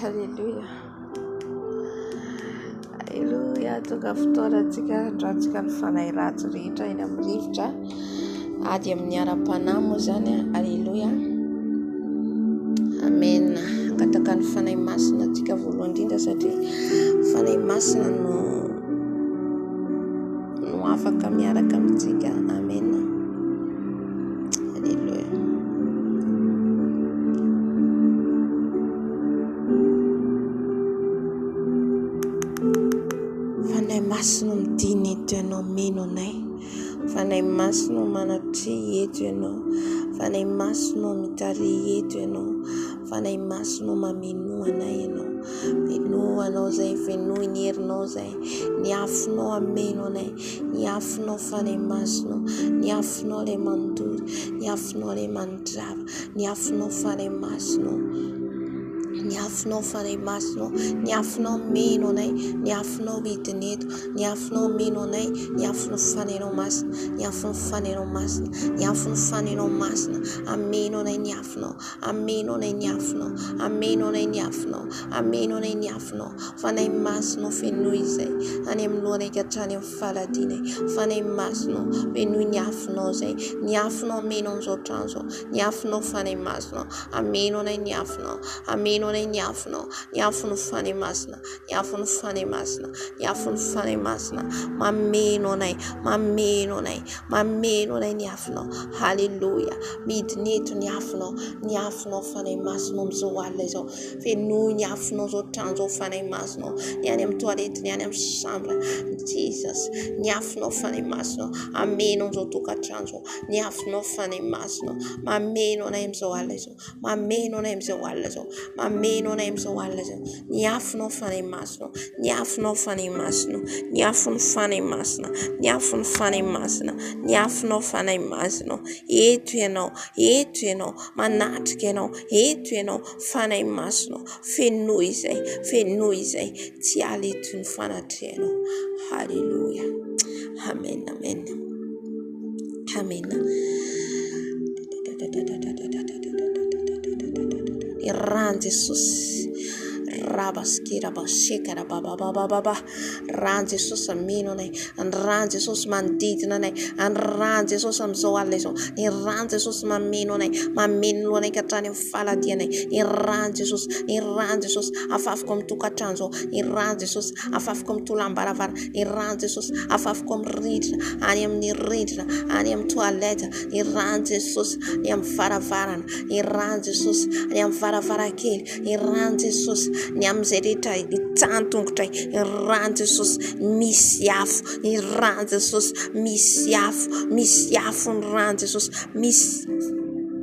Haleluya. Haleluya. Tonga fotoanantsika andrantsika ny fanahy ratsy rehetra eny amin'ny rivotra ady amin'ny ara-panahy moa zany. Haleluya. Amen. Angataka ny fanahy masina antsika voalohany indrindra satria fanahy masina no afaka miaraka amintsika. Amen. Haleluya. Fanahy masina midiny eto ianao, mino anay. Fanahy masina manatry eto ianao. Fanahy masina mitary eto ianao. Fanahy masina mameno anay ianao. Meno anao zay, fenoy ny herinao zay. Ny afinao ameno anay. Ny afinao fanahy masina. Ny afinao ilay mandory. Ny afinao ilay mandrava. Ny afinao fanahy masina. Ny afinao fanahy masina. Ny afinao meno anay. Ny afinao hidiny eto. Ny afinao meno anay. Ny afinao fanahinao masina. Ny afinao fanahinao masina. Ny afinao fanahinao masina. Ameno anay ny afinao. Ameno anay ny afinao. Ameno anay ny afinao. Ameno anay ny afinao. Fanahy masina fenoy zay. Any amin'ny lohanay ka hatrany amin'ny faladinay. Fanahy masina fenoy ny afinao zay. Ny afinao meno amin'izao trano zao. Ny afinao fanahy masina. Ameno anay ny afinao. Ameno anay ny afinao. Ny afinao fanahy masina. Ny afinao fanahy masina. Ny afinao fanahy masina. Mameno anay. Mameno anay. Mameno anay ny afinao. Haleluya. Midiny eto ny afinao. Ny afinao fanahy masina amin'izao alina izao. Fenoy ny afinao zao trano zao fanahy masina. Ny any amin'ny toalety, ny any amin'ny chambre. Jesus. Ny afinao fanahy masina. Ameno amin'izao tokantrano zao. Ny afinao fanahy masina. Mameno anay amin'izao alina izao. Mameno anay amin'izao alina izao. Mameno anay amin'izao alina izao. Ny afinao fanahy masina. Ny afinao fanahy masina. Ny afinao fanahy masina. Ny afinao fanahy masina. Ny afinao fanahy masina. Eto ianao. Eto ianao. Manatrika ianao. Eto ianao. Fanahy masina. Fenoy izay. Fenoy izay. Tsy aleto ny fanatrehanao. Haleluya. Amen. Amen. Amen. Iran Jesus. Rabaskira bashika rababababa. Ran Jesus ameno anay. Ran Jesus mandidina anay. Ran Jesus amin'izao alina izao. Ny ran Jesus mameno anay. Mameno anay ka hatrany amin'ny faladianay. Ny ran Jesus. Ny ran Jesus afafako amin'ny tokantrano zao. Ny ran Jesus afafako amin'ny tolam-baravara. Ny ran Jesus afafako amin'ny rindrina. Any amin'ny rindrina. Any amin'ny toaleta. Ny ran Jesus ny amin'ny varavarana. Ny ran Jesus ny amin'ny varavarakely. Ny ran Jesus ny amin'izay rehetra hitsan-tongotray. Ny ran Jesus misy afo. Ny ran Jesus misy afo. Misy afo ny ran Jesus.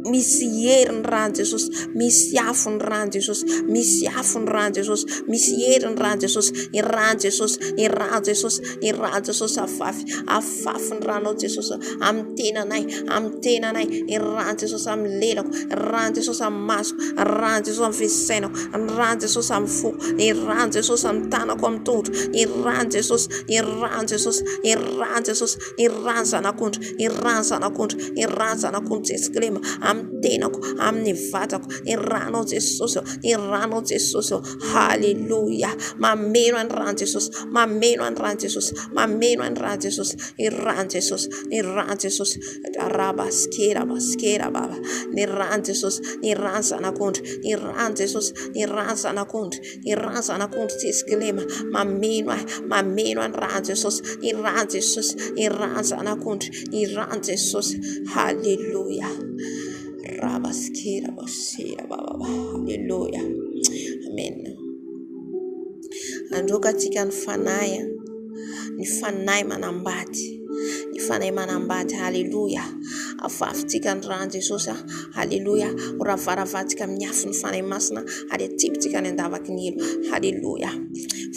Misy hery ny ran Jesus. Misy afo ny ran Jesus. Misy afo ny ran Jesus. Misy hery ny ran Jesus. Ny ran Jesus. Ny ran Jesus. Ny ran Jesus afafy. Afafy ny ranao Jesus amin'ny tenanay. Amin'ny tenanay. Ny ran Jesus amin'ny lelako. Ny ran Jesus amin'ny masoko. Ny ran Jesus amin'ny fisainako. Ny ran Jesus amin'ny foko. Ny ran Jesus amin'ny tanako amin'ny tongotro. Ny ran Jesus. Ny ran Jesus. Ny ran Jesus. Ny ran zanak'ondry. Ny ran zanak'ondry. Ny ran zanak'ondry Jesklema amin'ny tenako, amin'ny vatako. Ny ranao Jesosy. Ny ranao Jesosy. Haleluya. Mameno any ran Jesus. Mameno any ran Jesus. Mameno any ran Jesus. Ny ran Jesus. Ny ran Jesus. Rabaskera baskera baba. Ny ran Jesus. Ny ran zanak'ondry. Ny ran Jesus. Ny ran zanak'ondry. Ny ran zanak'ondry Jesklema. Mameno any ran Jesus. Ny ran Jesus. Ny ran zanak'ondry. Ny ran Jesus. Haleluya. Rabaskira basira baba. Haleluya. Amen. Androka tsika ny fanahy. Ny fanahy manambady. Ny fanahy manambady. Haleluya. Afafitsika ny ran Jesus. Haleluya. Ravaravatsika amin'ny afo ny fanahy masina. Ary atsipitsika ny andavaky ny elo. Haleluya.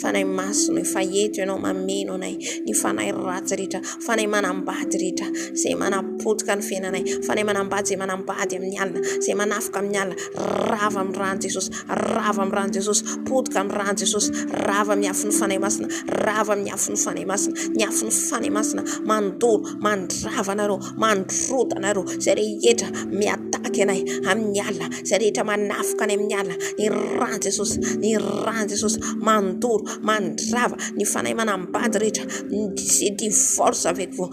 Fanahy masina efa eto ianao mameno anay. Ny fanahy ratsy rehetra. Fanahy manambady rehetra. Zay manapotika ny fiainanay. Fanahy manambady zay manambady amin'ny alina. Zay manafika amin'ny alina. Rava amin'ny ran Jesus. Rava amin'ny ran Jesus. Potika amin'ny ran Jesus. Rava amin'ny afo ny fanahy masina. Rava amin'ny afo ny fanahy masina. Ny afo ny fanahy masina mandoro, mandrava nareo, mandrota nareo. Zay rehetra miata takenay amin'ny alina zay rehetra manafika any amin'ny alina ny ran Jesus mandoro mandrava ny fanahy manambady rehetra c'est divorce avec vous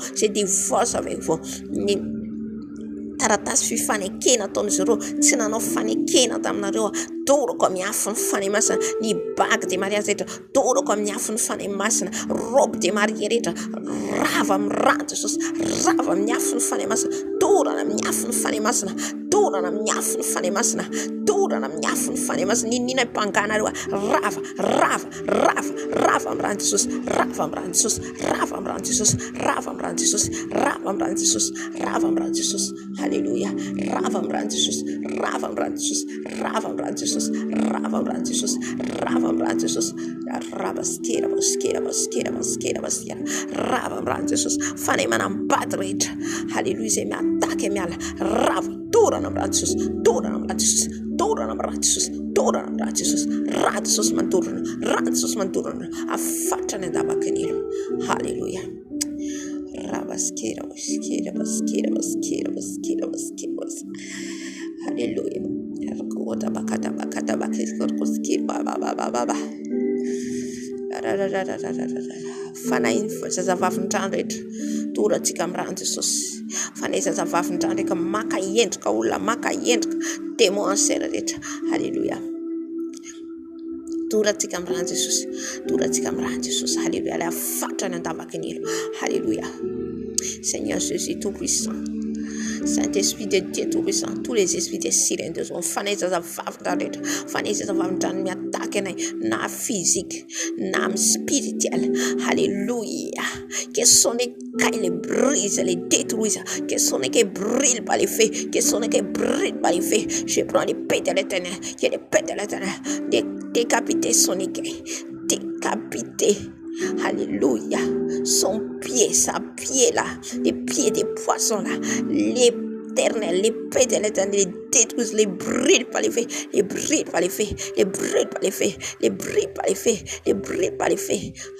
taratasy fifanekena ataon'izy ireo tsy nanao fanekena taminareo doroko amin'ny afo ny fanahy masina ny bague de mariage rehetra doroko amin'ny afo ny fanahy masina robe de mariage rehetra rava amin'ny ran Jesus rava amin'ny afo ny fanahy masina dorana amin'ny afo ny fanahy masina dorana amin'ny afo ny fanahy masina dorana amin'ny afo ny fanahy masina ninina mpanganareo rava amin'ny ran Jesus rava amin'ny ran Jesus rava amin'ny ran Jesus rava amin'ny ran Jesus rava amin'ny ran Jesus rava amin'ny ran Jesus Hallelujah. Rava Brandisus, Rava Brandisus, Rava Brandisus, Rava Brandisus, Rava Brandisus, Rabaskera, Rava Brandisus, Faneman Badreit, Hallelujah, me attaque me alla Rava, Dora Brandisus, Dora Brandisus, Dora Brandisus, Dora Brandisus, Radsus Manturna, a fatane da bacanilo. Hallelujah. Rabaskera. Hallelujah. Erkota bakata baba. Fanahy zazavavin-trano rehetra toratsika amin'ny ran Jesus. Fanahy zazavavin-trano rehetra maka endrika olona maka endrika démon ansera rehetra. Hallelujah. Toratsika amin'ny ran Jesus. Hallelujah. La fatrany andavakinilo. Hallelujah. Seigneur Jésus tout-puissant, Saint-Esprit de Dieu tout-puissant, tous les esprits des sirènes de son fanaise à me attaquer na physique, na spirituel. Alléluia. Que son écaille les brise, les détruise, que son écaille brille par les feux, Je prends les paix de l'éternel, décapiter son écaille, décapiter. Alléluia. Son pied, sa pied là, les pieds des poissons là, l'éternel, les paix de l'éternel, les détruisent, les brûlent par les feux,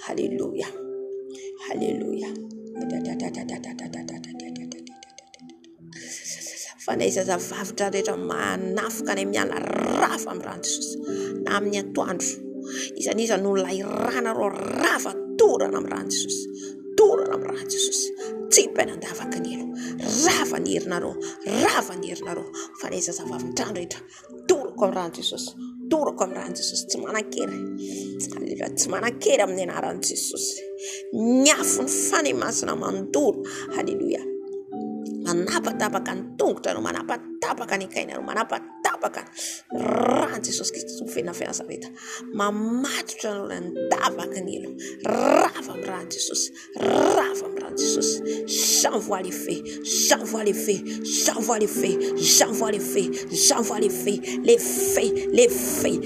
Alléluia. Fanaisa za vavitra rehetra manafika any amin'ny ala rafa amin'ny ran Jesus na amin'ny atoandro isan'iza no lairana ro rava torana amin'ny ran Jesus tsy penandavakanilo rava ny herinareo fanaisa za vavitra rehetra torako amin'ny ran Jesus tsy manan-kery. Hallelujah. Tsy manan-kery amin'ny anaran'i Jesus. Niafo ny fanahy masina mandoro. Hallelujah. Manapatapaka ny tongotra no manapatapaka ny kainareo manapatapaka ran Jesus Kristus fena Nazareta mamatotra no ndavaka ny elo rava amin'ny ran Jesus j'envoie les feux les feux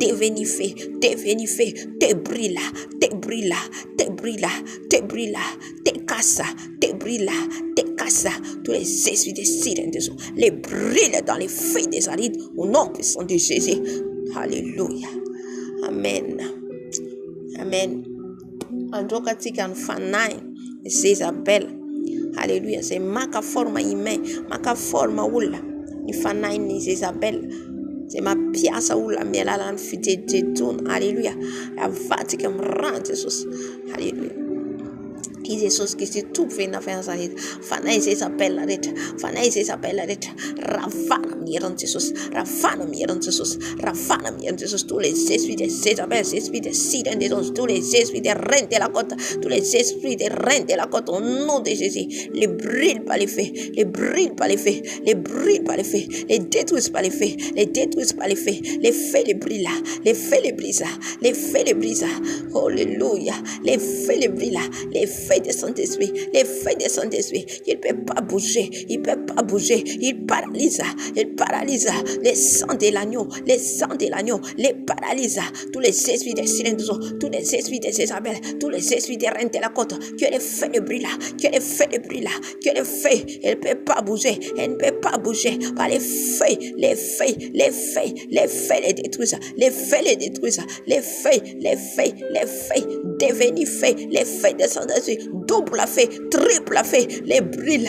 devenez fait te brilla te casse tous les esprits des sirènes des eaux les brille dans les feux des arides au nom puissant de Jésus. Alléluia. Amen. Andro katika mfanahi Jezabel. Alléluia. C'est maka forma humain, maka forma olona ny fanahy ny Jezabel. C'est ma pièce olona mialala ny fijejejono. Alléluia. Avatsika amin'ny ran Jesus. Alléluia. Jesus Kristus tout vena Nazareth. Fanahy Jezabel rehetra ravana amin'ny herin'i Jesus. Tous les esprits de Jezabel, les esprits de sirènes des anges, tous les esprits des reines de la côte, au nom de Jésus, les brûle par les feux, les détruisent par les feux, les feux les brûlent, les feux les brisent. Alléluia. Les feux les brûlent, les feux de Saint-Esprit, il ne peut pas bouger, il paralyse, les sangs de l'agneau, les paralyse, tous les esprits des sirènes, tous les esprits de Jezabel, tous les esprits des reines de la côte, que les feux le brûlent, que les feux, elle ne peut pas bouger, par les feux les détruisent, les feux, devenez feux, les feux de Saint-Esprit, double feu, triple feu, les brûle,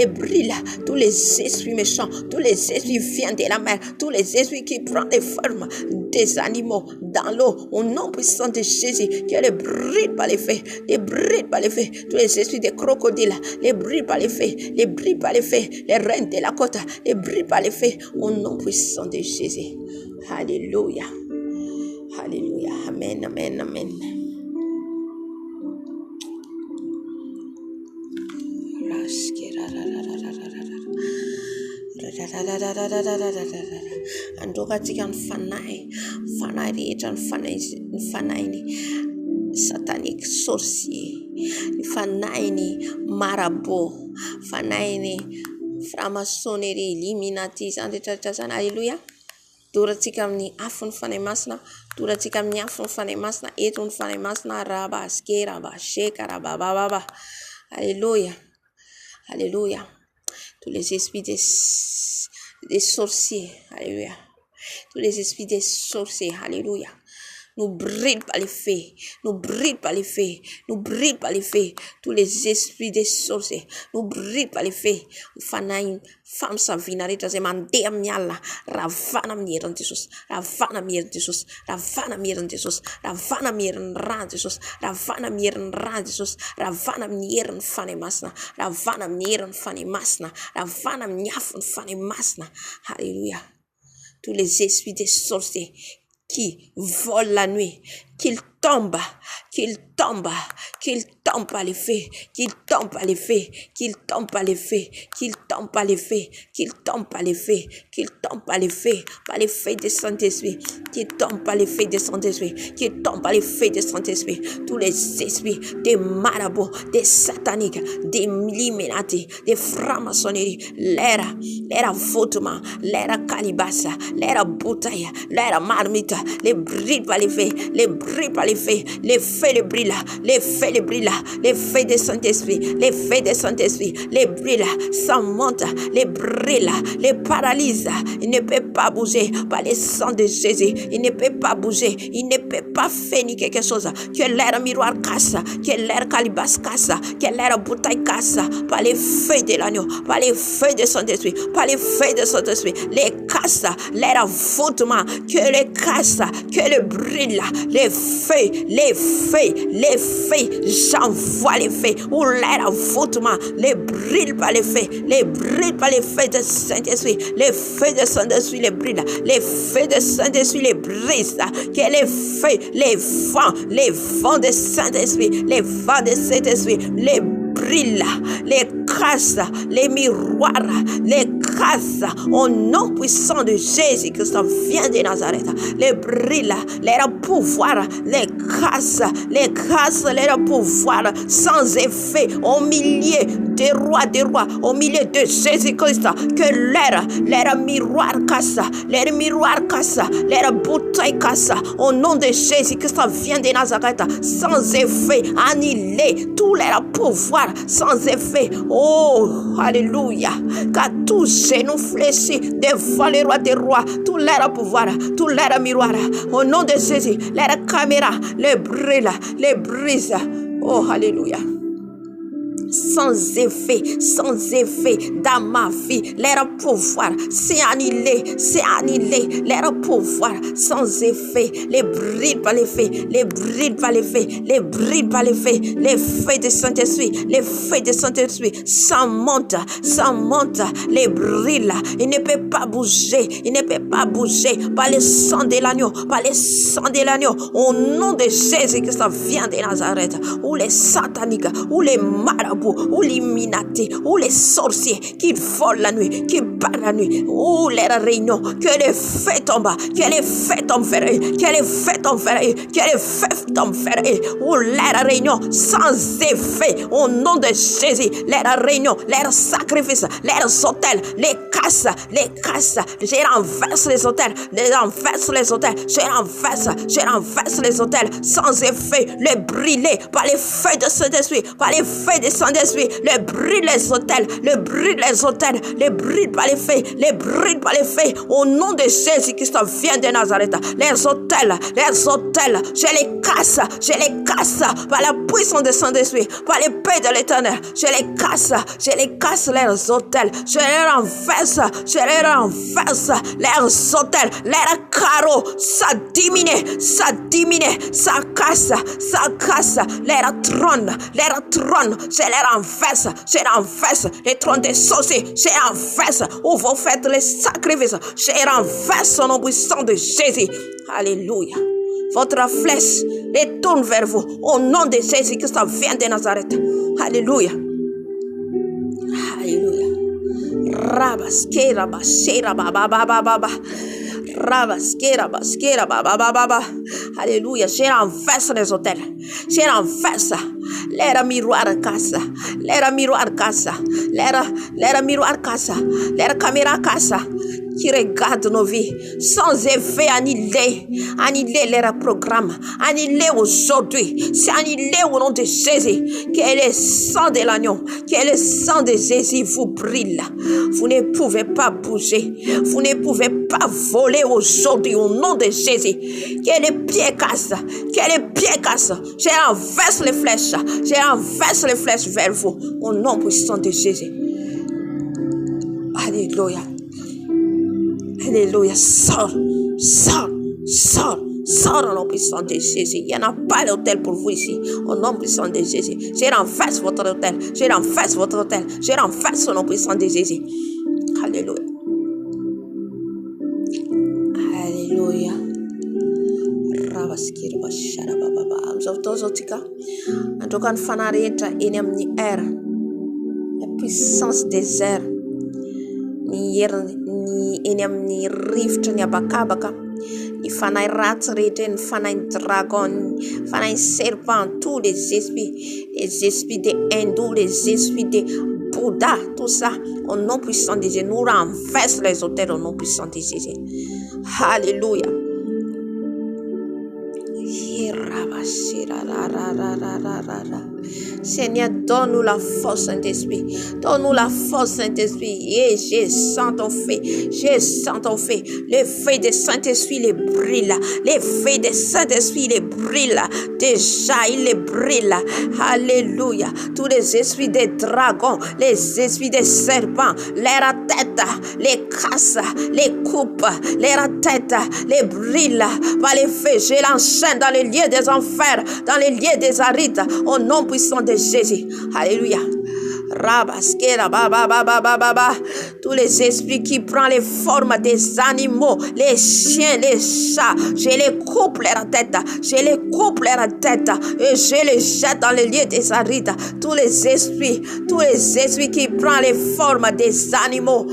brillent, tous les esprits méchants, tous les esprits viennent de la mer, tous les esprits qui prennent les formes des animaux dans l'eau, au nom puissant de Jésus, que les brille par les feux, les brille par les feux, tous les esprits des crocodiles, les brille par les feux, les brille par les feux, les reines de la côte, les brille par les feux, au nom puissant de Jésus. Alléluia. Alléluia. Amen, amen, amen. Andoka tikan fanai rehetra ny fanainy satanique sorcier, ny fanainy marabout, fanainy franc-maçonnerie, illuminati, zany rehetrarehetra zany. Alléluia. Dorantsika amin'ny afo ny fanahy masina, dorantsika amin'ny afo ny fanahy masina, eto ny fanahy masina, raba aske, raba sheka, raba bababa. Alléluia. Alléluia. Tous les esprits des sorciers, alléluia. Tous les esprits des sorciers, alléluia. Nous brille par les feux, nous brille par les feux, nous brille par les feux. Tous les esprits des sorciers, nous brille par les feux. Fanaim, femme savina rehetra zay mandeha amin'ny alina, ravana amin'ny herin'i Jesosy, ravana amin'ny herin'i Jesosy, ravana amin'ny herin'i Jesosy, ravana amin'ny herin'ny rà Jesosy, ravana amin'ny herin'ny rà Jesosy, ravana amin'ny herin'ny fanahy masina, ravana amin'ny herin'ny fanahy masina, ravana amin'ny afon'ny fanahy masina. Alléluia. Tous les esprits des sorciers qui volent la nuit, qu'ils tombent, qu'ils tombent, qu'ils tombent par les feux, qu'ils tombent par les feux, qu'ils tombent par les feux, qu'ils tombent par les feux, qu'ils tombent par les feux, qu'ils tombent par les feux des Saint-Esprit, qu'ils tombent par les feux des Saint-Esprit, qu'ils tombent par les feux des Saint-Esprit, tous les esprits des marabouts, des sataniques, des illuminati, des francs-maçonneries, l'era vautement, l'era calibassa, l'era bouteille, l'era marmite, les brille par les feux, les brille par les feux les brillent, les feux les brillent, les feux des Saint-Esprit, les feux des Saint-Esprit, les brillent, ça monte, les brillent, les paralyse. Il ne peut pas bouger par le sang de Jésus, il ne peut pas bouger, il ne peut pas faire ni quelque chose, que l'air miroir casse, que l'air calibasse casse, que l'air bouteille casse, par les feux de l'agneau, par les feux de Saint-Esprit, par les feux de Saint-Esprit, les casse, l'air foutement, que les casse, que le brille, les feux, les feux, les feux, j'envoie les feux, ou l'air foutement, les brille par les feux, les brille par les feux de Saint-Esprit, les feux de Saint-Esprit, les brille, les feux de Saint-Esprit, les brise, que les feux, les vents de Saint-Esprit, les vents de Saint-Esprit, les brille, les casse, les miroirs, les casse, au nom puissant de Jésus-Christ vient de Nazareth, les brille, les pouvoirs, les casse, les pouvoirs sans effet au milieu des rois, au milieu de Jésus-Christ, que l'air miroir casse, les miroirs casse, les bouteilles casse, au nom de Jésus-Christ vient de Nazareth, sans effet, annulé, tous les pouvoirs sans effet. Oh, alléluia, car tous genou fléchis devant les rois des rois, tout l'air pouvoir, tout l'air miroir, au nom de Jésus, l'air caméra, les brille, les brise. Oh, alléluia. Sans effet dans ma vie, leur pouvoir, c'est annulé, leur pouvoir, sans effet, les brille par les faits, les brille par les faits, les brille par les faits, les faits de Saint-Esprit, les faits de Saint-Esprit, ça monte, les brille, il ne peut pas bouger, par le sang de l'agneau, au nom de Jésus que ça vient de Nazareth, ou les sataniques, ou les marabouts, ou les minati, ou les sorciers qui volent la nuit, qui partent la nuit, ou les réunions, que les feux tombent, que les feux tombent vers eux, que les feux tombent vers eux, que les feux tombent vers eux, ou les réunions sans effet, au nom de Jésus, les réunions, les sacrifices, les autels, les casse, je renverse les autels, je renverse les autels, sans effet, les brûler par les feux de Saint-Esprit, par les feux de Saint-Esprit, Saint-Esprit, les brûle les autels, les brûle les autels, les brûle par les feux, les brûle par les feux, au nom de Jésus-Christ, vient de Nazareth. Les autels, je les casse par la puissance de Saint-Esprit, par l'épée de l'Éternel, je les casse les autels, je les renverse, les autels, les carreaux, ça diminue, ça casse, les trônes, je les renverse, les trônes des sorciers, je les renverse, où vous faites les sacrifices, je les renverse au nom puissant de Jésus. Alléluia. Votre flèche les tourne vers vous, au nom de Jésus que ça vient de Nazareth. Alléluia. Alléluia. Rabaskera basera baba baba baba. Rabaskera baskera baba baba baba. Alléluia. Je renverse les hôtels. Je renverse. L'air miroir casa. L'air miroir casa. L'air miroir casa. L'air caméra casa. Qui regarde nos vies sans effet annulé leur programme, annulé aujourd'hui, c'est annulé au nom de Jésus, que le sang de l'agneau, que le sang de Jésus vous brille, vous ne pouvez pas bouger, vous ne pouvez pas voler aujourd'hui au nom de Jésus, que les pieds cassent, je renverse les flèches vers vous, au nom puissant de Jésus. Alléluia. Alléluia, sors au nom puissant de Jésus. Il n'y en a pas d'hôtel pour vous ici. Au nom puissant de Jésus. Je renverse votre hôtel. Je renverse au nom puissant de Jésus. Alléluia. Alléluia. La puissance des airs. Ni ni rift ni abakabaka ni fanai rat reten fanai dragon fanai serpent, tous les esprits des hindous, les esprits des Bouddha, tout ça au nom puissant de Jésus. Nous renverse les hôtels au nom puissant de Jésus. Alléluia. Seigneur, donne-nous la force, Saint-Esprit. Donne-nous la force, Saint-Esprit. Et je sens ton feu. Le feu de Saint-Esprit, les brille. Le feu de Saint-Esprit, les brille. Déjà, il les brille. Alléluia. Tous les esprits des dragons, les esprits des serpents, leur tête, les casse, les coupe, leur tête, les brille. Par les feux, je l'enchaîne dans les lieux des enfers, dans les lieux des arides, au nom puissant de Jésus. Alléluia. Rabaskera baba baba baba. Tous les esprits qui prennent les formes des animaux, les chiens, les chats, je les coupe leur tête, et je les jette dans les lieux des arides. Tous les esprits qui prennent les formes des animaux,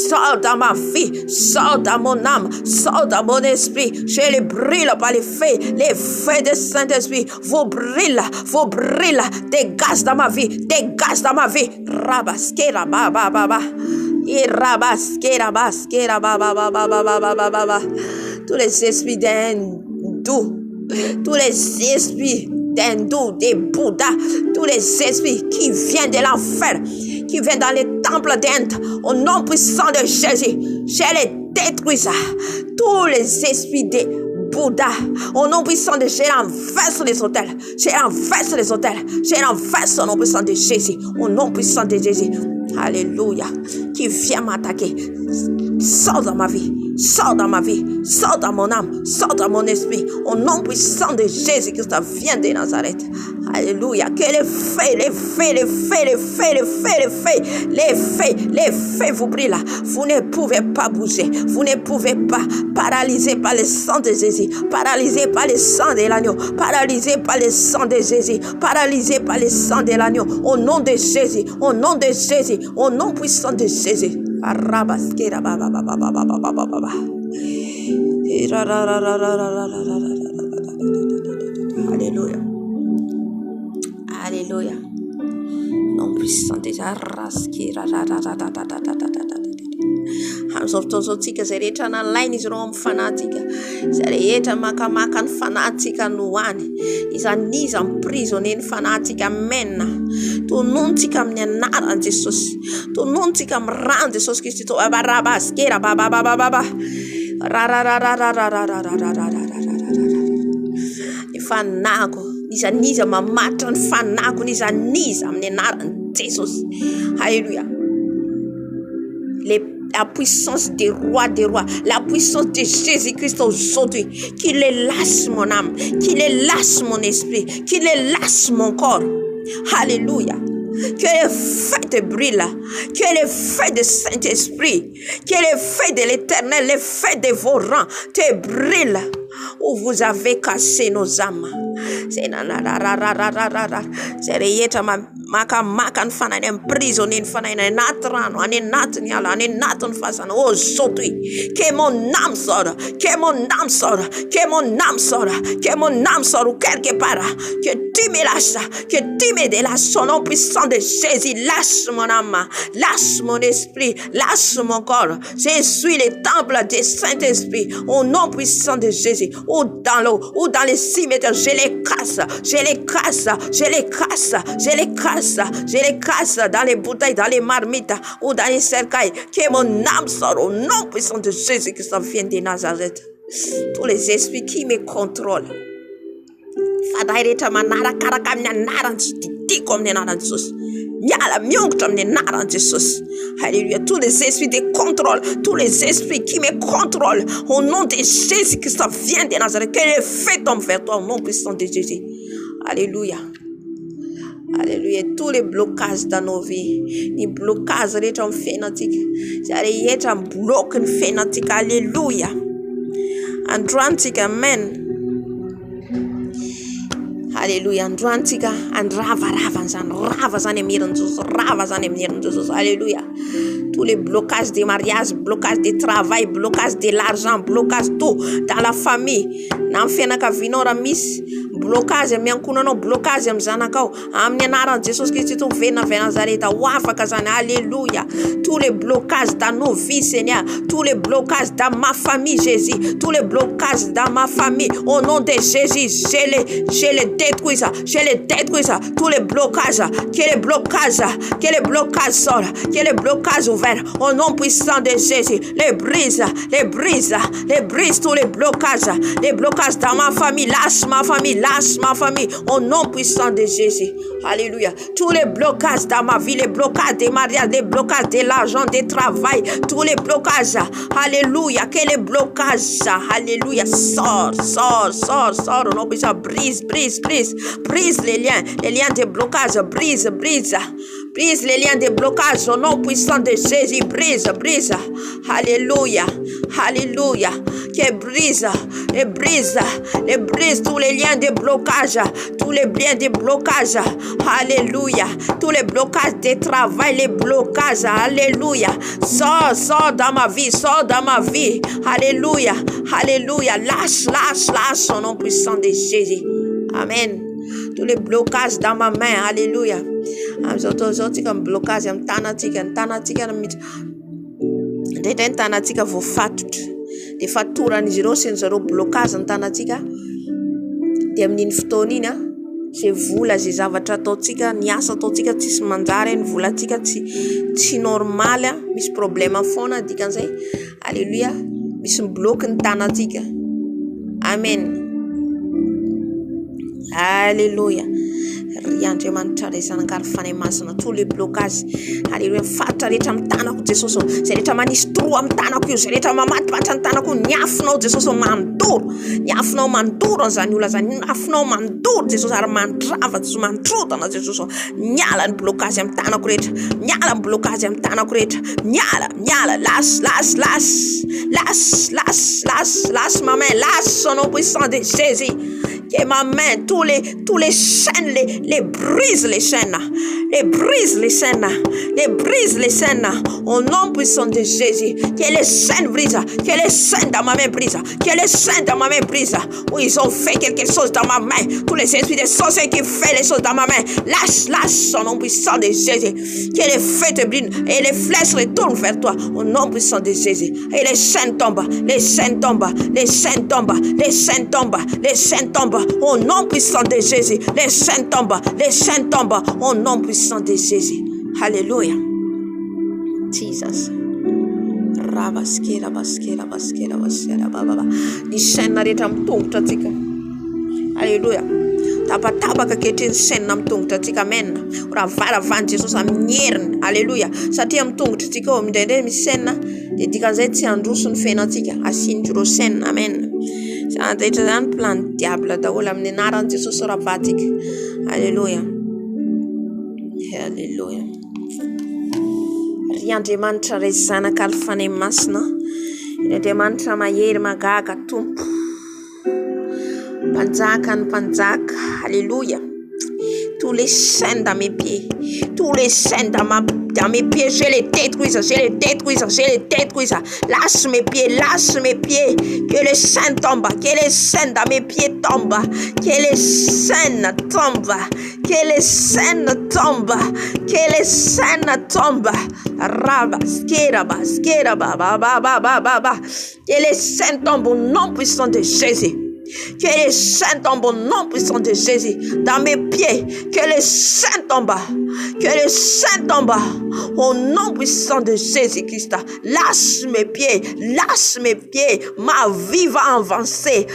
sort dans ma vie, sort dans mon âme, sort dans mon esprit. Je les brûle par les feux de Saint-Esprit. Vous brûle, dégage dans ma vie. Rabaskera baba baba. Rabaskera baskera baba baba baba baba. Tous les esprits d'hindous, des Bouddhas, tous les esprits qui viennent de l'enfer, qui viennent dans les temples d'Inde, au nom puissant de Jésus, je les détruis. Tous les esprits des Bouddha, au nom puissant de Jésus, renverse les hôtels. Je renverse au nom puissant de Jésus, au nom puissant de Jésus. Alléluia. Qui vient m'attaquer, sors dans ma vie, sors dans mon âme, sors dans mon esprit, au nom puissant de Jésus Christ, vient de Nazareth. Alléluia. Que les feux vous brillent. Vous ne pouvez pas bouger, vous ne pouvez pas, paralysé par le sang de Jésus, paralysé par le sang de l'agneau, paralysé par le sang de Jésus, paralysé par le sang de l'agneau, au nom de Jésus, au nom de Jésus, au nom puissant de Jésus. Alléluia. Alléluia. Nom puissant de Jésus. Amin'izao fotoan'izao zay rehetra nalaina izy ireo amin'ny fanahytsika, zay rehetra makamaka ny fanahytsika no hoany, izany izy emprisonné ny fanahytsika. Amen. Tononontsika amin'ny anaran'i Jesosy, tononontsika amin'ny ran'i Jesosy Kristy. Barabaskera bababababa ny fanako nizaniza mamatra ny fanako nizaniza amin'ny anaran'i Jesosy. Alléluia. La puissance des rois, la puissance de Jésus-Christ aujourd'hui, qu'il les lasse mon âme, qu'il les lasse mon esprit, qu'il les lasse mon corps. Alléluia. Que les feux te brûlent, que les feux du Saint-Esprit, que les feux de l'Éternel, les feux de vos rangs te brûlent où vous avez cassé nos âmes. C'est rehetra makamaka ny fanahy emprisonné ny fanahy any anaty rano, any anatin'ny ala, any anatin'ny fasana. Aujourd'hui, que mon âme sorte, que mon âme sorte, que mon âme sorte, que mon âme sorte ou quelque part, que tu me lâches, que tu me délaces au nom puissant de Jésus. Lâche mon âme, lâche mon esprit, lâche mon corps. Je suis le temple du Saint-Esprit au nom puissant de Jésus. Ou dans l'eau, ou dans les cimetières, je les casse, je les casse, je les casse, je les casse, je les casse dans les bouteilles, dans les marmites ou dans les cercueils. Que mon âme sorte au nom puissant de Jésus qui s'en vient de Nazareth. Tous les esprits qui me contrôlent. Fadahy rehetra manarakaraka amin'ny anaran'i Jesosy, amin'ny anaran'i Jesosy. Miala miongotra amin'ny anaran'i Jesosy. Alléluia. Tous les esprits de contrôle, tous les esprits qui me contrôlent, au nom de Jésus qui s'en vient de Nazareth, que les feux tombent vers toi au nom puissant de Jésus. Alléluia. Alléluia. Tous les blocages dans nos vies, les blocages rehetra amin'ny fiainantsika, zay rehetra bloque ny fiainantsika. Alléluia. Androantsika. Amen. Alléluia. Androantsika andravarava zany, rava zany amin'ny herin'i Jesosy, rava zany amin'ny herin'i Jesosy. Alléluia. Tous les blocages des mariages, blocages des travail, blocages de l'argent, blocages tout dans la famille. Na amin'ny fianakavianao raha misy blocage amin'ny ankonanao, blocage amin'ny zanakao, amin'ny anaran'i Jesosy Kristy to venina avy Nazareta, ho afaka zany. Alléluia. Tous les blocages dans nos vies, Seigneur, tous les blocages dans ma famille, Jésus, tous les blocages dans ma famille, au nom de Jésus, je les détruis, tous les blocages, que les blocages sortent, que les blocages ouverts, au nom puissant de Jésus, les brise, tous les blocages dans ma famille, lâche ma famille, au nom puissant de Jésus. Alléluia. Tous les blocages dans ma vie, les blocages des mariages, les blocages de l'argent, des travail, tous les blocages, alléluia, que les blocages, alléluia, sort, au nom puissant, brise les liens de blocage, brise les liens de blocage, au nom puissant de Jésus, brise, alléluia, que brise tous les liens de blocage, tous les liens de blocage, alléluia, tous les blocages de travail, les blocages, alléluia, sors dans ma vie, alléluia, lâche au nom puissant de Jésus. Amen. Tous les blocages dans ma main, alléluia. Amzotozotika comme blocage am tanatika ndray tanatika voafatotra de fatoran'izy ireo sy zareo blocage ny tanatika de amin'iny fotoana iny zay vola zay zavatra ataotsika ny asa ataotsika tsisy manjary ny volantsika tsy normal, misy problème foana dikan'izay. Alléluia. Misy bloque ny tanatika. Amen. Alléluia. Riandriamanitra resanakary fanahy masina, tous les blocages, alléluia, fatra rehetra amin'ny tanako Jesosy, zay rehetra manisy tro amin'ny tanako io, zay rehetra mamatipatra ny tanako, niafinao Jesosy mandoro zany olona zany, niafinao mandoro Jesosy ary mandrava Jesosy, mantrotana Jesosy, miala ny blocage amin'ny tanako rehetra, miala ny blocage amin'ny tanako rehetra, miala, lâche ma main, lâche au nom puissant de Jésus. que ma main, tous les chaînes, les brise les chaînes, au nom puissant de Jésus, que les chaînes brisent, que les chaînes dans ma main brisent, que les chaînes dans ma main brisent, où ils ont fait quelque chose dans ma main, tous les esprits des sorciers qui font les choses dans ma main, lâche au nom puissant de Jésus, que les feux te brisent et les flèches retournent vers toi, au nom puissant de Jésus, et les chaînes tombent, au nom puissant de Jésus, les chaînes tombent, au nom puissant de Jésus. Alléluia. Jesus. Ni chaîne rehetra mitongotra atsika. Alléluia. Tapatabaka kehitriny chaîne mitongotra atsika. Amen. Rahavaravan'i Jesosy amin'ny heriny. Alléluia. Satria mitongotra atsika ao indraindray misy chaîne dia dikan'izay tsy handroso ny fiainantsika. Asian'ireo ireo chaîne. Amen. Rehetra zany plan diable daholo amin'ny anaran'i Jesosy ravatsika. Alléluia. Alléluia. Ry Andriamanitra ray zanaka ary fanahy masina, ry Andriamanitra mahery magaga tompo, mpanjaka ny mpanjaka. Alléluia. Tous les chaînes dans mes pieds, tous les chaînes dans mes pieds, je les détruis. Lâche mes pieds, que les chaînes tombent, que les chaînes dans mes pieds tombent, que les chaînes tombent, que les chaînes tombent. Que les chaînes tombent au nom puissant de Jésus. Que les chaînes tombent au nom puissant de Jésus. Dans mes pieds, que les chaînes tombent. Au nom puissant de Jésus-Christ. Lâche mes pieds. Ma vie va avancer.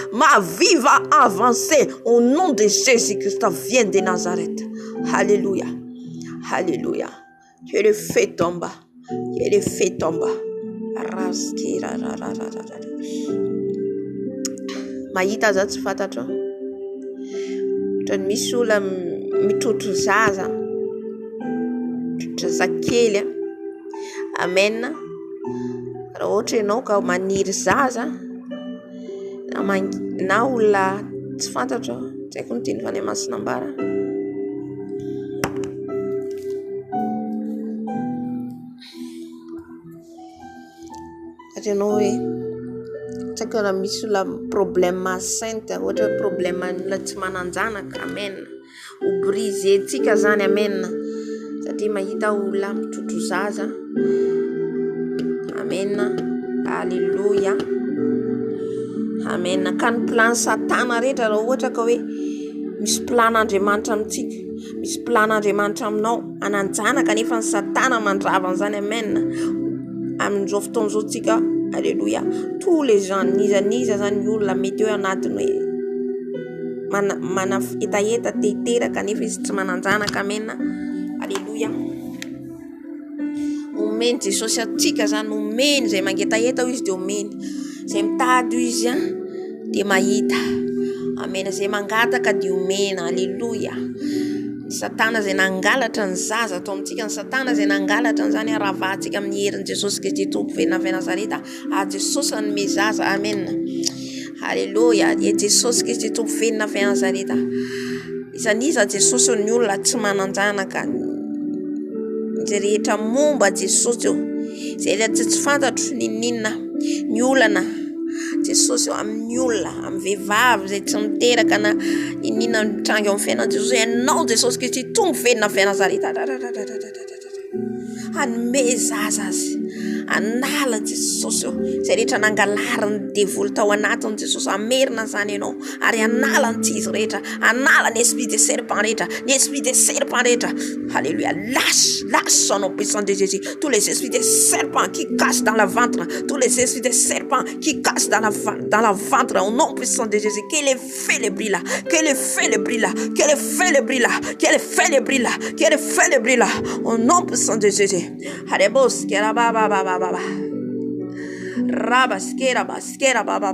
Au nom de Jésus-Christ, viens de Nazareth. Alléluia. Que le feu tombe. Mahita za tsy fantatra ohatrany misy olona mitrotro zaza kely. Amen. Raha ohatra ianao ka maniry zaza na olona tsy fantatra, tsy haiko ny teny fanahy masina ambara, ianao hoe tsy haiko raha misy olona problème sainte, ohatra problème olona tsy mananjanaka. Amen. Ho brisentsika zany. Amen. Satria mahita olona mitrotro zaza. Amen. Alléluia. Amen. Ka ny plan satana rehetra raha ohatra ka hoe misy plan'Andriamanitra amintsika, misy plan'Andriamanitra aminao ananjanaka, nefa ny satana mandrava an'izany. Amen. Amin'izao fotoan'izao tsika. Alléluia. Tous les gens niza zany olona mety hoe anatiny hoe mana etaeta teraka nefa izy tsy mananjanaka. Amen. Alléluia. Omeny Jesosy atsika zany, omeny zay mangetaeta ho izy dia omeny, zay mitady ho izy dia mahita. Amen. Zay mangataka dia omena. Alléluia. Satana zay nangalatra ny zaza atao amintsika, ny satana zay nangalatra n'izany aravahantsika amin'ny herin'i Jesosy Kristy tompo venina avy Nazareta. Jesosy anome zaza. Amen. Alléluia. Jesosy Kristy tompo venina avy Nazareta. Isaniza Jesosy ny olona tsy mananjanaka, zay rehetra momba Jesosy eo, zay rehetra tsy fantatro ninina ny olana Jesosy eo amin'ny olona, amin'ny vehivavy zay tsy miteraka na inina mitranga eo amin'ny fiainan Jesosy. Ianao Jesosy Kristy tompo venina avy Nazareta, anome zaza azy, anala Jesosy eo zay rehetra nangalariny devoly tao anatiny Jesosy. Amerina zany ianao ary anala ny tsizy rehetra, anala ny esprit de serpent rehetra. Alléluia. Lâche au nom puissant de Jésus tous les esprits de serpent qui cachent dans le ventre, tous les esprits de serpent qui cachent dans la ventre, au nom puissant de Jésus. Que les feux les brillent là, au nom puissant de Jésus. Haribos kera baba rabaskera baskera baba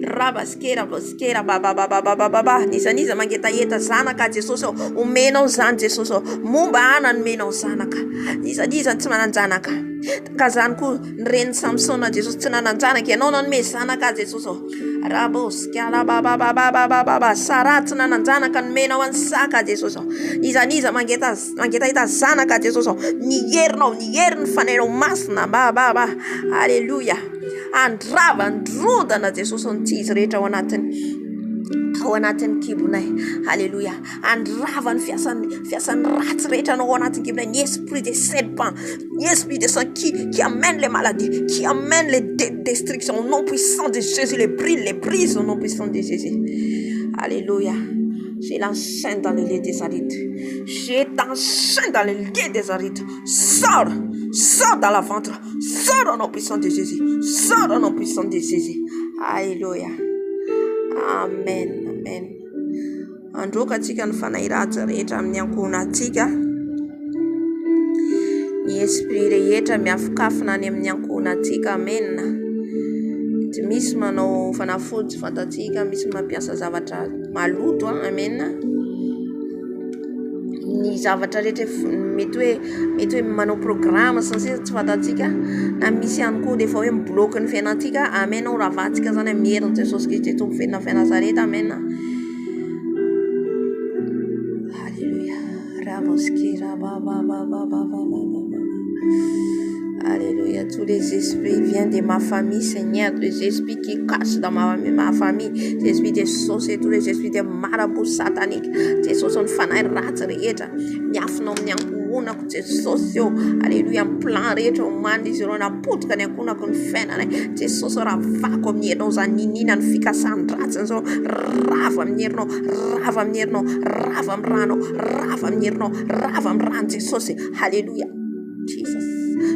rabaskera baba niza mangetaeta zanaka Jesosy omenao zany Jesosy momba anany menao zanaka niza tsy mananjanaka ka zany koa nyreny Samsona Jesosy tsy nananjanaka ianao nanome zanaka Jesosy raboskalabababababababa Sara tsy nananjanaka nomenao any saka Jesosy izaniza mangeta zanaka Jesosy niherinao nihery ny fanainao masina bababa alleluia andrava ndrodana Jesosy nyty izy rehetra ao anatin'ny kibonay alleluia andrava ny fiasan'ny ratsy rehetra anao ao anatin'ny kibonay ny esprit de serpent ny esprit de sang qui amène les maladies qui amène les destructions au nom puissant de Jésus les brise au nom puissant de Jésus alléluia. Je l'enchaîne dans le lieu des arides. Je t'enchaîne dans le lieu des arides. Sors dans la ventre. Sors au nom puissant de Jésus. Sors au nom puissant de Jésus. Alléluia. Amen. Amen. Androka tsika ny fanahy-ratsy rehetra amin'ny ankohonantsika. Ny esprit rehetra miafokafona any amin'ny ankohonantsika. Amen. Misy manao fanafody fantatsika, misy mampiasa zavatra maloto, amen. Ny zavatra rehetra mety hoe manao programme sensé tsy fantatsika, na misy ihany koa dia efa hoe mibloque ny fiainantsika, amen. Ravatsika zany amin'ny herin'i Jesosy Kristy tompo fenina Nazareta, amen. Alléluia. Alléluia, tous les esprits viennent de ma famille, Seigneur, tous les esprits qui cachent dans ma famille, les esprits des sorciers, tous les esprits des marabouts sataniques, Jesosy ny fanahy ratsy rehetra, miafina amin'ny ankohonako Jesosy eo, alléluia, ny plan rehetra omanina izy ireo napotika ny ankohonako ny fiainana, Jesosy ravako amin'ny herinao zany ninina ny fikasany ratsy zao, rava amin'ny herinao, rava amin'ny herinao, rava amin'ny rano, rava amin'ny herinao, rava amin'ny rano Jesosy, alléluia, Jesus.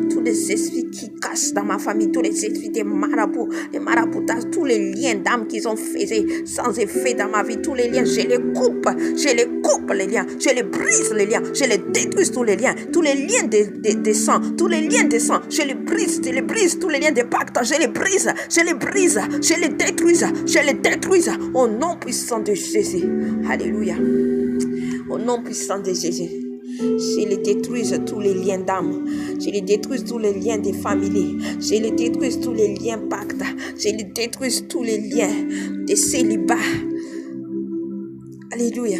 Tous les esprits qui cachent dans ma famille, tous les esprits des marabouts, les maraboutages, tous les liens d'âme qu'ils ont fait sans effet dans ma vie, tous les liens, je les coupe les liens, je les brise les liens, je les détruis tous les liens de sang, tous les liens de sang, je les brise, tous les liens de pacte, je les brise, je les détruis, au nom puissant de Jésus. Alléluia. Au nom puissant de Jésus. Je les détruise tous les liens d'âme. Je les détruise tous les liens de famille. Je les détruise tous les liens pactes. Je les détruise tous les liens de célibat. Alléluia.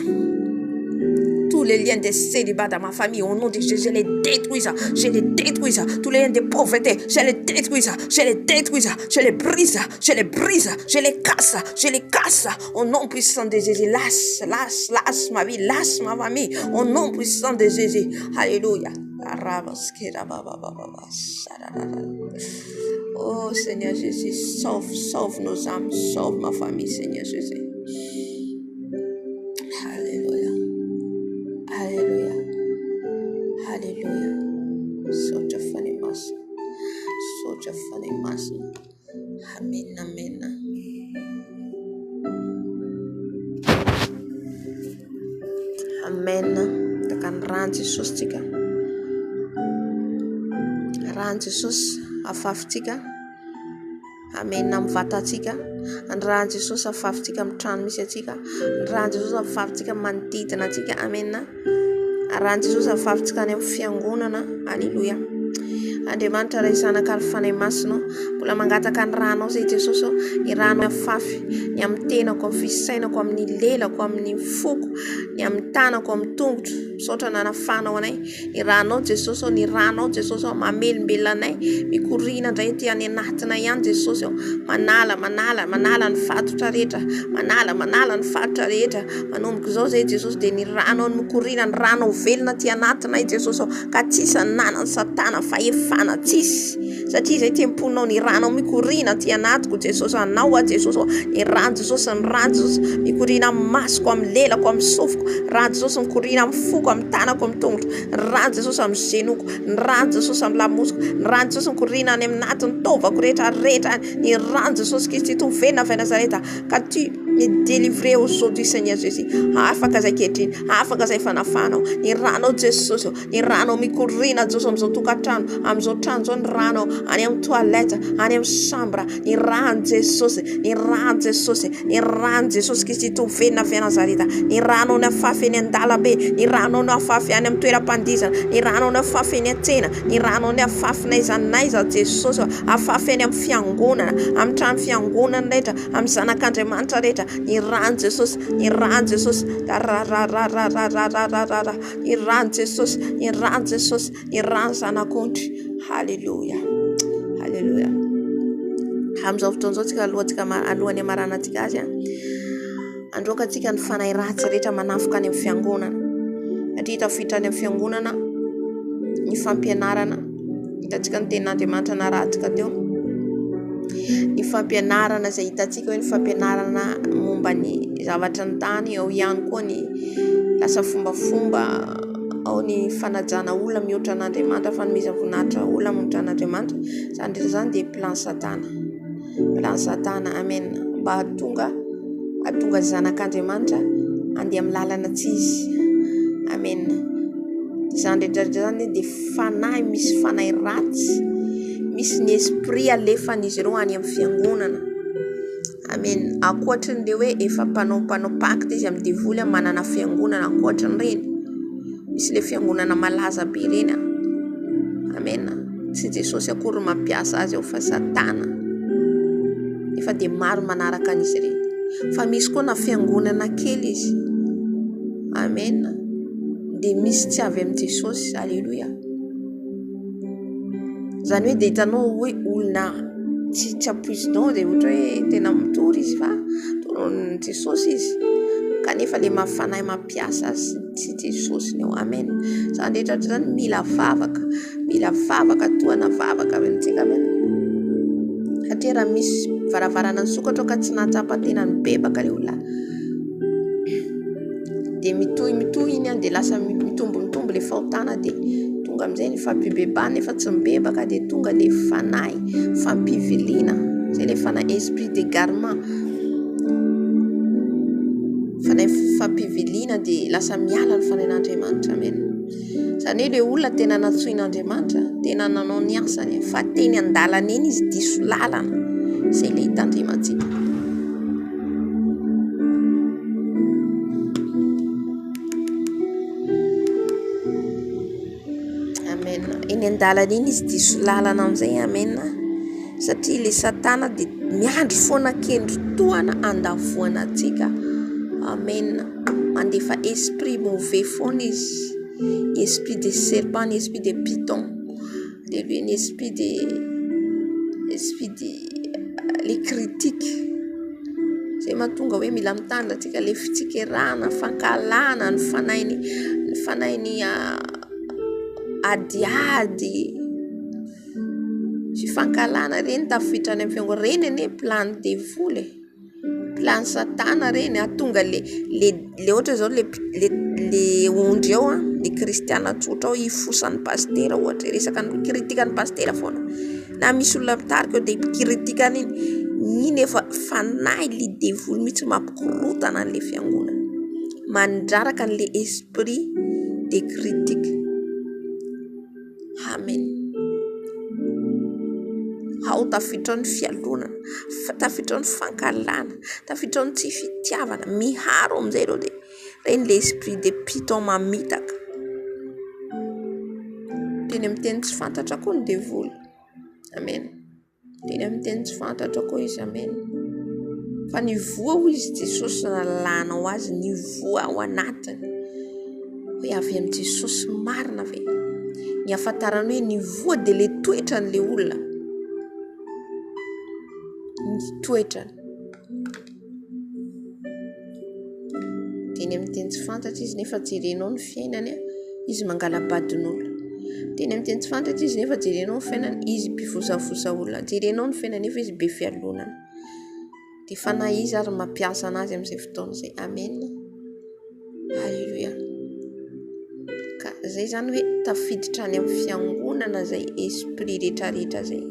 Tous les liens de célibat dans ma famille, au nom de Jésus, je les détruise. Je les détruise. Tous les liens de pauvreté, je les détruise. Je les détruise. Je les brise. Je les brise. Je les casse. Je les casse. Au nom puissant de Jésus, lâche ma vie, lâche ma famille. Au nom puissant de Jésus. Alléluia. Oh Seigneur Jésus, sauve nos âmes, sauve ma famille, Seigneur Jésus. Alléluia. Alléluia. Alléluia. Such a funny master. Such a funny master. Amen. Amen. Amen. Tekan rano Jesosy tsika. Rano Jesosy afafintsika. Amen. Amin'ny vatantsika. Rano Jesosy afafintsika amin'ny trano misy atsika. Rano Jesosy afafintsika manodidina atsika. Amen. Rano Jesosy afafintsika any amin'ny fiangonana. Alléluia. Andriamanitra ray zanaka ny fanahy masina mbola mangataka ny ranao zay Jesosy ny rano afafy ny amin'ny tenako amin'ny fisainako amin'ny lelako amin'ny foko ny amin'ny tanako amin'ny tongotro misaotra nanafanao anay ny ranao Jesosy ny ranao Jesosy mamelombelona anay mikorina indray ty any anatina ihany Jesosy manala ny fatotra rehetra manala ny fatotra rehetra manomboka izao zay Jesosy dia ny ranao ny mikorina ny ranao velona ty anatinay Jesosy ka tsisy nanany satana faefana tsisy satria zay temponao ny ranao mikorina ty anatiko Jesosy anao Jesosy ny rano Jesosy ny rano Jesosy mikorina amin'ny masoko amin'ny lelako amin'ny sofoko rano Jesosy mikorina amin'ny foko amin'ny tanako amin'ny tongotro rano Jesosy amin'ny zenoko ny rano Jesosy amin'ny lamosiko ny rano Jesosy mikorina any amin'ny natiny tovako rehetra ny rano Jesosy Kristy tovenina avy Nazareta ka ty délivrer aujourd'hui Seigneur Jésus afaka zay kehitriny afaka zay fanafanao ny ranao Jesosy ny ranao mikorina Jesosy am'izao tokatrano am'izao trano zao ny ranao any amin'ny toilette any amin'ny chambre ny rano Jesosy ny rano Jesosy ny rano Jesosy Kristy tovenina avy Nazareta ny ranao ny afafy eny an-dalabe ny ranao ny afafy any amin'ny toeram-pandizana ny ranao ny afafy eny an-tsena ny ranao ny afafy n'aiza Jesosy afafy eny amin'ny fiangonana amin'ny trano fiangonana rehetra amin'ny zanak'Andriamanitra rehetra ny rano Jesosy ny rano Jesosy ny rano Jesosy ny rano Jesosy ny rano zanak'ondry haleluya haleluya am'izao fotoan'izao tsika alohan'ny amaranantsika azy androakantsika ny fanahy ratsy rehetra manafoka any amin'ny fiangonana satria tafiditra any amin'ny fiangonana ny fampianarana hitantsika ny tenin'Andriamanitra narahantsika teo ny fampianarana izay hitantsika hoe ny fampianarana momba ny zavatra ny tany ao ihany koa ny lasa fombafomba ao ny fanajana olona mihoatra an'Andriamanitra fanomeza voninahitra olona mihoatra an'Andriamanitra zany dia plan satana amen mba hahatonga zanak'Andriamanitra andeha amin'ny lalana tsy izy amen zany rehetrarehetra zany dia fanahy misy fanahy ratsy misy ny esprit alefan'izy ireo any amin'ny fiangonana amen ankoatran'le hoe efa mpanao pacte izy amin'ny devoly manana fiangonana ankoatran'ireny misy le fiangonana malaza be ireny amen tsy Jesosy akory mampiasa azy ao fa satana efa dia maro manaraka an'izy ireny fa misy koa na fiangonana kely izy amen dia misy tsy avy amin'ny Jesosy haleluya zany hoe dia hitanao hoe olona tsy apoisinao dia ohatra hoe tena mitory izy fa toron'ny Jesosy izy kanefa le mafanahy mampiasa azy tsy Jesosy ny ao amen zany rehetra zany mila vavaka toana vavaka amintsika amen satria raha misy varavarana ny sokatra ka tsy nahatsapa tena ny bebaka le olona dia mitohy iny dia lasa mitombo le fahotana dia tonga amin'izay ny fampibebana efa tsy mibebaka dia tonga le fanahy fampiviliana zay le fanahy esprit d'égarement fanahy fampiviliana dia lasa miala ny fanahin'Andriamanitra amen zany hoe le olona tena natsoin'Andriamanitra tena nanao ny asany fa teny an-dalana eny izy diso lalana zay le hitandrimantsika amen eny an-dalana eny izy diso lalana amin'izay amen satria le satana dia miandry foana kendro-toana andavoana antsika amen mandefa esprit mauvais foana izy esprit de serpent esprit de python de lui un esprit de les critiques zay mahatonga hoe mila mitandra antsika le fitsikirana fankalana ny fanainy adiady sy fankalana reny tafiditra any amin'ny fiangonana reny ane plan devoly plan satana reny atonga le ohatra zao le ondry ao le kristiana tsotra ao ifosan'ny pastera ohatra resaka ny kritikany pastera foana na misy olona mitarika ao dia kritikany iny efa fanahy le devoly mihitsy mampikorotana an'le fiangonana mandraraka an'le esprit de critique amen ao tafiditra ny fialonana tafiditra ny fankalana tafiditra ny tsy fitiavana miharo amin'izay ireo dia reny le esprit de python mamitaka teny amin'ny teny tsy fantatra koa ny devoly amen teny amin'ny teny tsy fantatra koa izy amen fa ny voa ho izy Jesosy nalana ho azy ny voa ao anatiny hoe avy amin'ny Jesosy marina ve ny ahafantarany hoe ny voa dia le toetra n'le olona ny toetrany teny amin'ny teny tsy fantatra izy nefa jerenao ny fiainany izy mangalabadin'olona teny amin'ny teny tsy fantatra izy nefa jerenao ny fiainany izy mpivosavosa olona jerenao ny fiainany nefa izy be fialonana dia fanahy izy ary mampiasa anazy amin'izay fotoana izay amen halleluja ka zay zany hoe tafiditra any amin'ny fiangonana zay esprit rehetrarehetra zay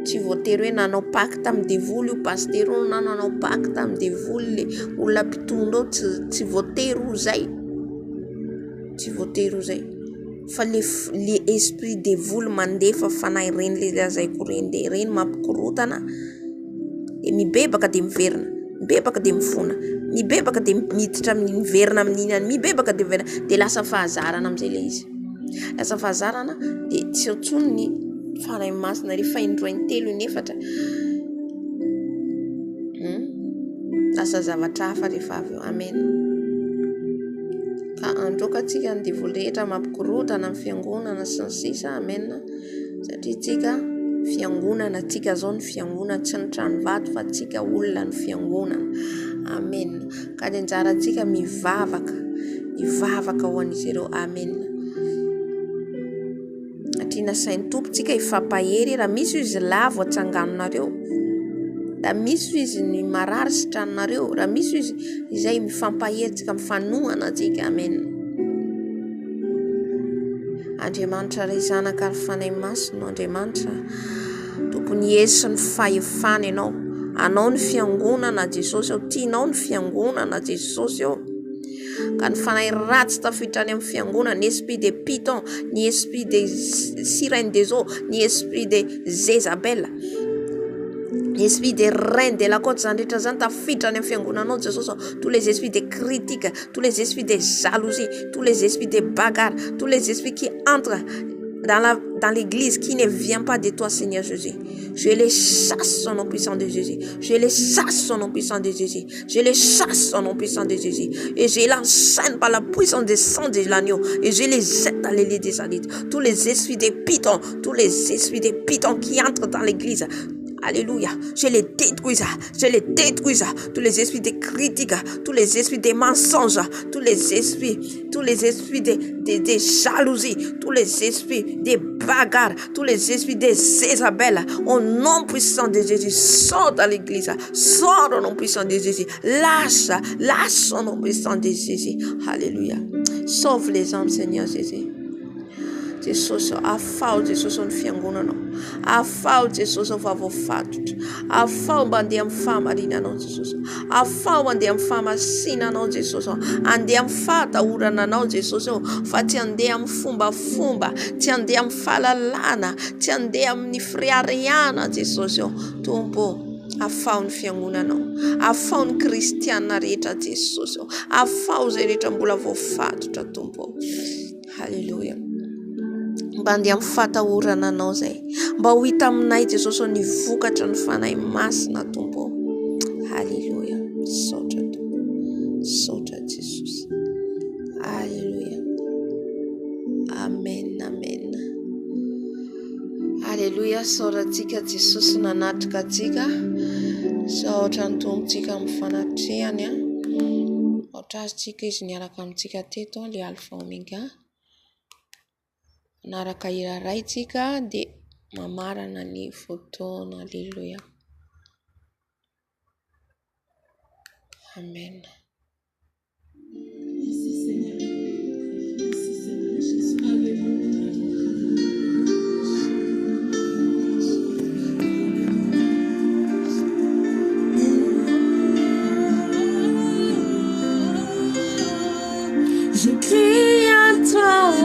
tsy voatery hoe nanao pacte amin'ny devoly io paster io na nanao pacte amin'ny devoly le olona mpitondra ao tsy voatery ho zay, tsy voatery ho zay, fa le esprit devoly mandefa fanahy reny le lazaiko reny le reny mampikorotana e mibebaka de miverina, mibebaka de mifona, mibebaka de miditra miverina amin'iny, mibebaka de miverina de lasa fahazarana am'izay le izy, lasa fahazarana de tsy otsony ny fanahy masina rehefa indroany telo inefatra lasa zavatra hafa rehefa avy eo. Amen. Ka androka tsika ny devoly rehetra mampikorotana amin'ny fiangonana sy ny sisa. Amen. Satria tsika fiangonana, tsika zao ny fiangonana, tsy ny tranovato fa tsika olona ny fiangonana. Amen. Ka ny anjara tsika mivavaka ho an'izy ireo. Amen. Atrina sain'ny tompo tsika ifampahery raha misy izy lavo atsanganonareo, raha misy izy ny marary sitranareo, raha misy izy izay mifampahery tsika, mifanohana tsika. Amen. Andriamanitra ray zanaka ary fanahy masina, Andriamanitra tompony Yesu ny fahefana anao ny fiangonana Jesosy ao, tianao ny fiangonana Jesosy ao. Ka ny fanahy ratsy tafiditra any amin'ny fiangonana, ny esprit de Python, ny esprit de sirène des eaux, ny esprit de Jézabel, l'esprit des reines de la côte zany rehetra zany tafiditra any amin'ny fiangonanao Jesosy ao. Tous les esprits de critique, tous les esprits de jalousie, tous les esprits de bagarre, tous les esprits qui entrent dans l'église qui ne vient pas de toi, Seigneur Jésus. Je les chasse au nom puissant de Jésus. Je les chasse au nom puissant de Jésus. Je les chasse au nom puissant de Jésus. Et je les enchaîne par la puissance du sang de l'agneau. Et je les jette dans les lits des sadites. Tous les esprits de Python, tous les esprits de Python qui entrent dans l'église. Alléluia. Je les détruis. Tous les esprits de critique, tous les esprits de mensonges, tous les esprits de jalousie, tous les esprits de bagarre, tous les esprits de Jézabel, au nom puissant de Jésus, sors dans l'église, sors au nom puissant de Jésus, lâche au nom puissant de Jésus. Alléluia. Sauve les âmes, Seigneur Jésus. Jesus afao Jesus ny fiangonanao, afao Jesus vavofatotra, afao mba andeha amin'ny fahamarinanao Jesus, afao andeha amin'ny fahamasinanao Jesus, andeha amin'ny fahatahorananao Jesus, fa tsy andeha amin'ny fombafomba, tsy andeha amin'ny fahalalana, tsy andeha amin'ny firiariana Jesus. Tompo afao ny fiangonanao, afao ny kristiana rehetra Jesus, afao zay rehetra mbola voafatotra Tompo. Haleluya. Mba andeha amin'ny fahatahorananao zay, mba ho hita aminay Jesosy ny vokatra ny fanahy masina Tompo. Haleluya. Saotra Jesus. Haleluya. Amen. Haleluya. Saorantsika Jesosy nanatrika atsika, saotra ny tompontsika amin'ny fanatrehany. Ohatra azy izy niaraka amintsika teto le Alpha Omega. Naraka iraray tsika de mamarana ny fotoana. Haleluya. Amen. Je crie à toi.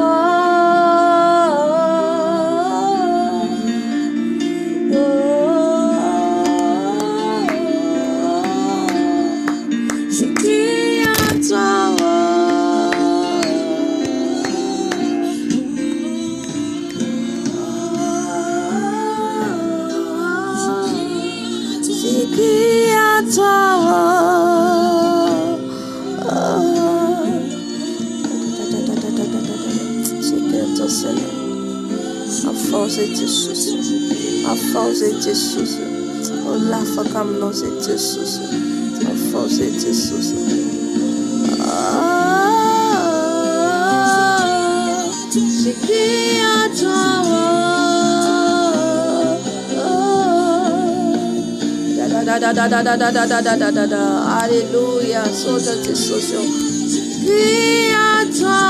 Jesus, olafa kaminao zay Jesus, afao zay Jesus. Je crie à toi. Alléluia, sauve Jesus. Crie à toi.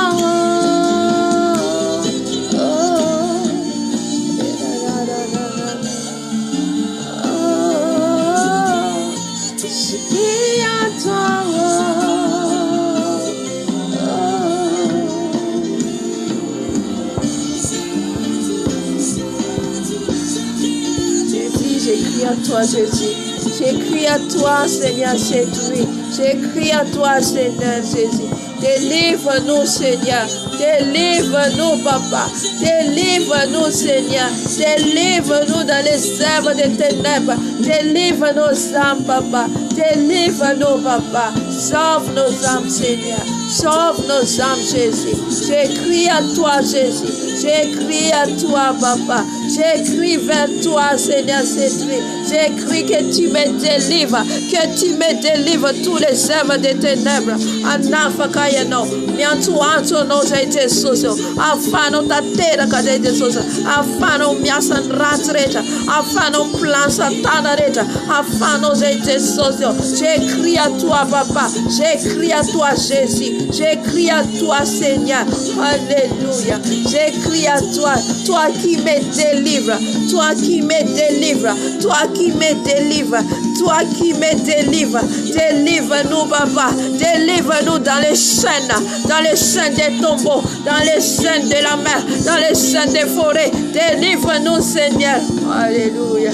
j'écris à toi, Jésus. J'écris à toi, Seigneur Jésus. J'écris à toi, Seigneur Jésus. Délivre-nous, Seigneur. Délivre-nous, Papa. Délivre-nous, Seigneur. Délivre-nous dans les œuvres des ténèbres. Délivre nos âmes, Papa. Délivre-nous, Papa. Sauve nos âmes, Seigneur. Sauve nos âmes, Jésus. J'écris à toi, Jésus. J'écris à toi, Papa. J'écris vers toi, Seigneur Jésus. J'écris que tu me délivres. Que tu me délivres tous les œuvres des ténèbres. Anafakayano. Miantuanto nos été socio. Afano tatera kadete socio. Afano miasan ratrecha. Afano plan satana recha. Afano été socio. J'écris à toi, Papa. J'écris à toi, Jésus. J'écris à toi, Seigneur. Alléluia. J'écris à toi. Toi qui me délivres. Toi qui me délivres. Toi qui me délivres. Toi qui me délivres. Délivre-nous, Papa. Délivre-nous dans les chaînes. Dans les chaînes des tombeaux. Dans les chaînes de la mer. Dans les chaînes des forêts. Délivre-nous, Seigneur. Alléluia.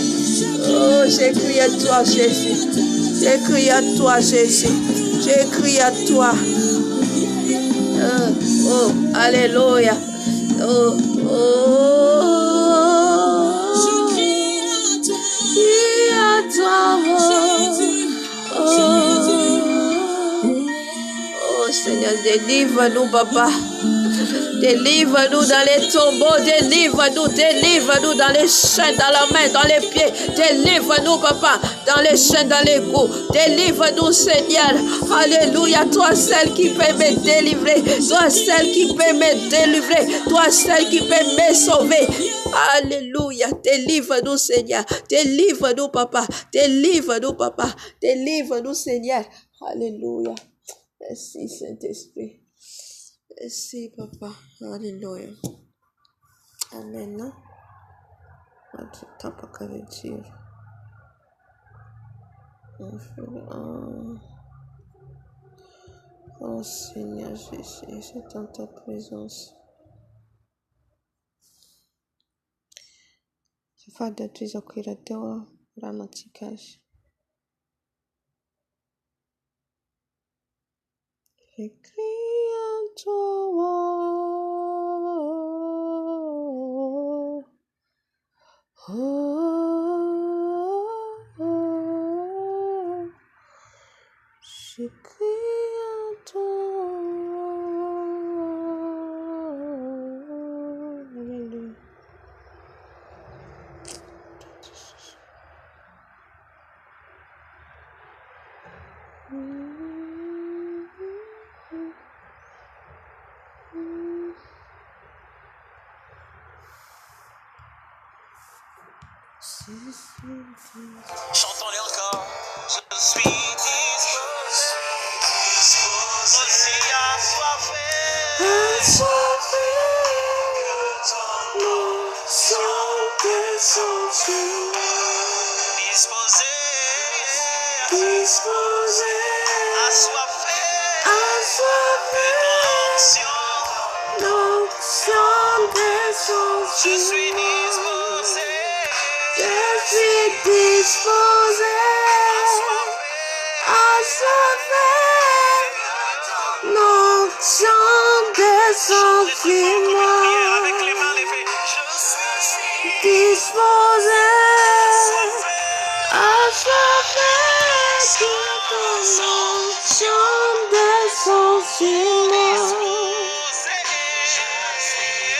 Oh, j'écris à toi, Jésus. J'écris à toi, Jésus. J'écris à toi. Oh, alléluia. Oh, oh. J'écris à toi. Oh, Seigneur, délivre-nous, Papa. Délivre-nous dans les tombeaux, délivre-nous dans les chaînes, dans la main, dans les pieds. Délivre-nous, Papa, dans les chaînes, dans les coups. Délivre-nous, Seigneur. Alléluia. Toi, celle qui peut me délivrer. Toi, celle qui peut me délivrer. Toi, celle qui peut me sauver. Alléluia. Délivre-nous, Seigneur. Délivre-nous, Papa. Délivre-nous, Papa. Délivre-nous, Seigneur. Alléluia. Merci, Saint-Esprit. Merci, Papa. Alléluia. Amen. Oh Seigneur Jésus, c'est dans ta présence. Father, tuweza kuiletewa ramatikash. J'écris à toi. J'écris à toi. Alléluia. Chantons-les encore. Je suis disposé aussi assoiffé que ton sang descend sur moi. Disposé, assoiffé que l'onction descend sur moi. Je suis disposé. Assoiffé, l'onction descend sur moi. Avec les mains levées, je suis disposé. Assoiffé, que ton onction descend sur moi.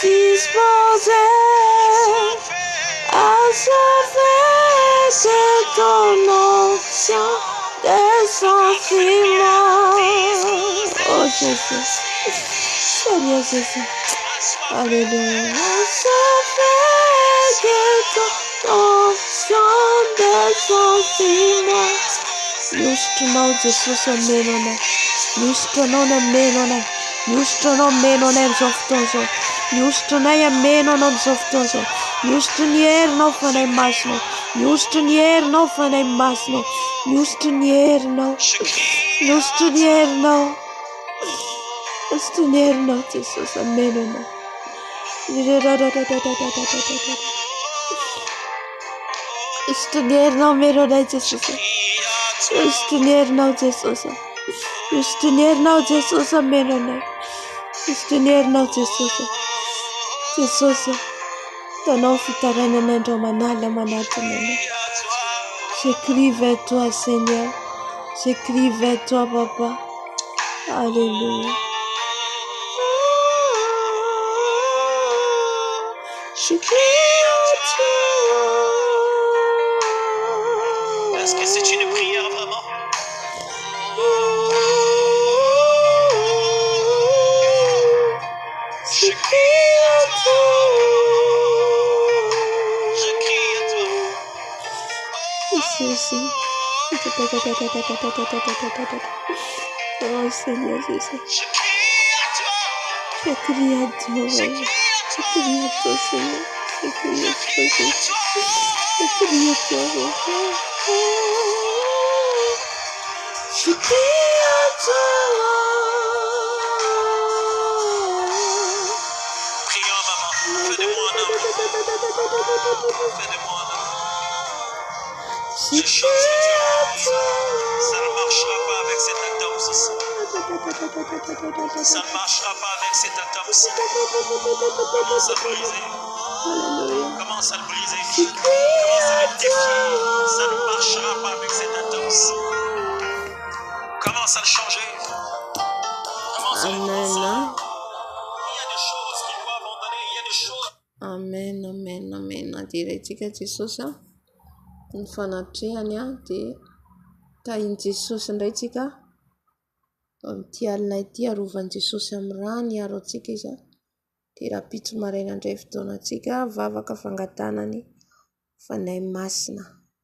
Disposé. Assoiffé, que ton onction descend sur moi. Oh Jésus, Seigneur Jésus, alléluia. Assoiffé, que ton onction descend sur moi. Yushtuno Jesus menone, yushtuno ne menone, yushtuno menone zoftozo, yushtuno ya menone zoftozo. Justinier fane masno, Justinier fane masno, Justinier Jesus, amen. Isitonierinao meronay Jesosy. Isitonierinao Jesosy. Isitonierinao Jesosy meronay. Isitonierinao Jesosy. Jesosy, tanao fitaranana andao manala manatona anao. Je crie vers toi Seigneur. Je crie vers toi Papa. Alléluia. Je crie à toi. Est-ce que c'est une prière vraiment? Je crie à toi. Je crie à toi. Jésus. Oh Seigneur Jésus. Je crie à toi. Je crie à toi. Je crie à Je toi. crie à toi Seigneur. Je crie Je à toi crie à Jésus. toi. Je crie à toi Papa. Je crie à toi. Prions, maman. Fais de moi un homme. Fais de moi un homme. Je Je chante ce que tu as crie à envie. toi. Ça ne marchera pas avec cet atome ce soir. Ça ne marchera pas avec cet atome ci. Commence à le briser. Alléluia. Commence à le briser. Je crie Commence à à le défier. Ça ne toi. marchera pas avec cet atome ci. Commence à le changer. Commence à le transformer. Amen. Il y a des choses qu'il faut abandonner. Il y a des choses. Amen, amen, amen. Adirantsika Jesosy ny fanatrehany dia tahin'i Jesosy indray tsika amin'ity alina ity arovan'i Jesosy amin'ny rany hiaro antsika izy dia raha pitso maraina indray fotoana antsika vavaka fangatanany fanahy masina.